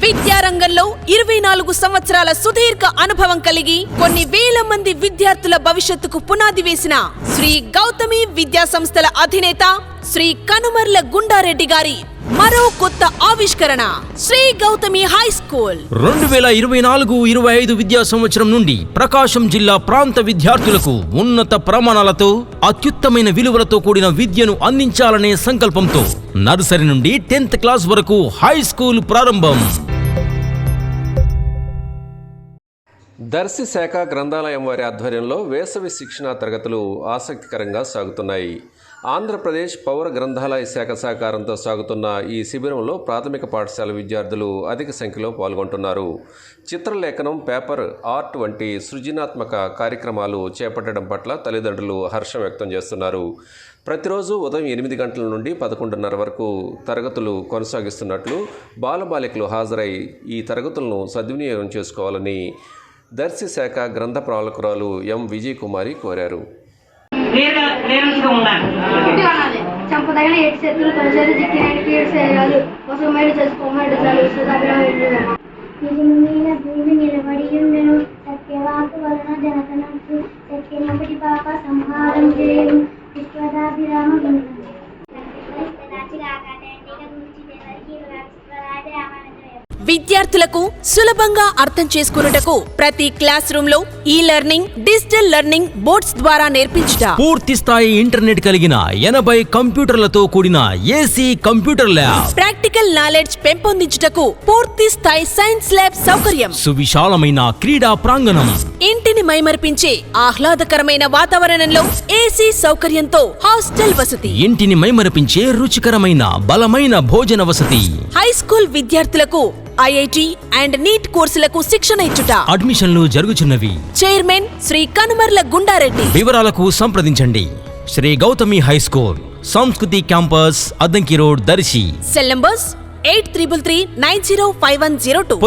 విద్యారంగంలో 24 సంవత్సరాల సుదీర్ఘ అనుభవం కలిగి కొన్ని వేల మంది విద్యార్థుల భవిష్యత్తుకు పునాది వేసిన శ్రీ గౌతమి విద్యా సంస్థల అధినేత శ్రీ కనుమర్ల గుండారెడ్డి గారి మరో కొత్త ఆవిష్కరణ శ్రీ గౌతమి హై స్కూల్ 2024-25 విద్యా సంవత్సరం నుండి ప్రకాశం జిల్లా ప్రాంత విద్యార్థులకు ఉన్నత ప్రమాణాలతో అత్యుత్తమైన విలువలతో కూడిన విద్యను అందించాలనే సంకల్పంతో నర్సరీ నుండి 10th క్లాస్ వరకు హై స్కూల్ ప్రారంభం. దర్శి శాఖ గ్రంథాలయం వారి ఆధ్వర్యంలో వేసవి శిక్షణా తరగతులు ఆసక్తికరంగా సాగుతున్నాయి. ఆంధ్రప్రదేశ్ పౌర గ్రంథాలయ శాఖ సహకారంతో సాగుతున్న ఈ శిబిరంలో ప్రాథమిక పాఠశాల విద్యార్థులు అధిక సంఖ్యలో పాల్గొంటున్నారు. చిత్రలేఖనం, పేపర్ ఆర్ట్ వంటి సృజనాత్మక కార్యక్రమాలు చేపట్టడం పట్ల తల్లిదండ్రులు హర్షం వ్యక్తం చేస్తున్నారు. ప్రతిరోజు ఉదయం 8 గంటల నుండి 11:30 వరకు తరగతులు కొనసాగిస్తున్నట్లు బాలబాలికలు హాజరై ఈ తరగతులను సద్వినియోగం చేసుకోవాలని దర్శి శాఖ గ్రంథ పాలకురాలు ఎం విజయ్ కుమారి కోరారు. చంపదగిన 7 చేతులు తొలిచేది జిక్కినానికి 7 చేయాలి. వసుమేడు చేసుకోమేడు నిజమైన భూమి నిలబడి ఉండెను. సత్యవాకు వలన జనకనకు సత్యమపటి పాప సంహారం చేయు విశ్వదాభిరామ విద్యార్థులకు సులభంగా అర్థం చేసుకున్నటకు ప్రతి క్లాస్ రూమ్ లో ఈ లెర్నింగ్, డిజిటల్ లెర్నింగ్ బోర్డ్స్ ద్వారా నేర్పించుట, పూర్తి స్థాయి ఇంటర్నెట్ కలిగిన 80 కంప్యూటర్లతో కూడిన AC computer lab, practical knowledge పెంపొందించుటకు పూర్తి స్థాయి సైన్స్ ల్యాబ్ సౌకర్యం, సువిశాలమైన క్రీడా ప్రాంగణం, ఇంటిని మైమర్పించే ఆహ్లాదకరమైన వాతావరణంలో ఏసీ సౌకర్యంతో హాస్టల్ వసతి, ఇంటిని మైమరపించే రుచికరమైన బలమైన భోజన వసతి, హై స్కూల్ విద్యార్థులకు ఐఐటి అండ్ నీట్ కోర్సులకు శిక్షణ ఇచ్చుట. అడ్మిషన్లు జరుగుచున్నవి. చైర్మన్ శ్రీ కనుమర్ల గుండారెడ్డి. వివరాలకు సంప్రదించండి. Sri Gautami high school, Sanskriti campus, Addanki road, Darsi. Cell numbers 8333905102.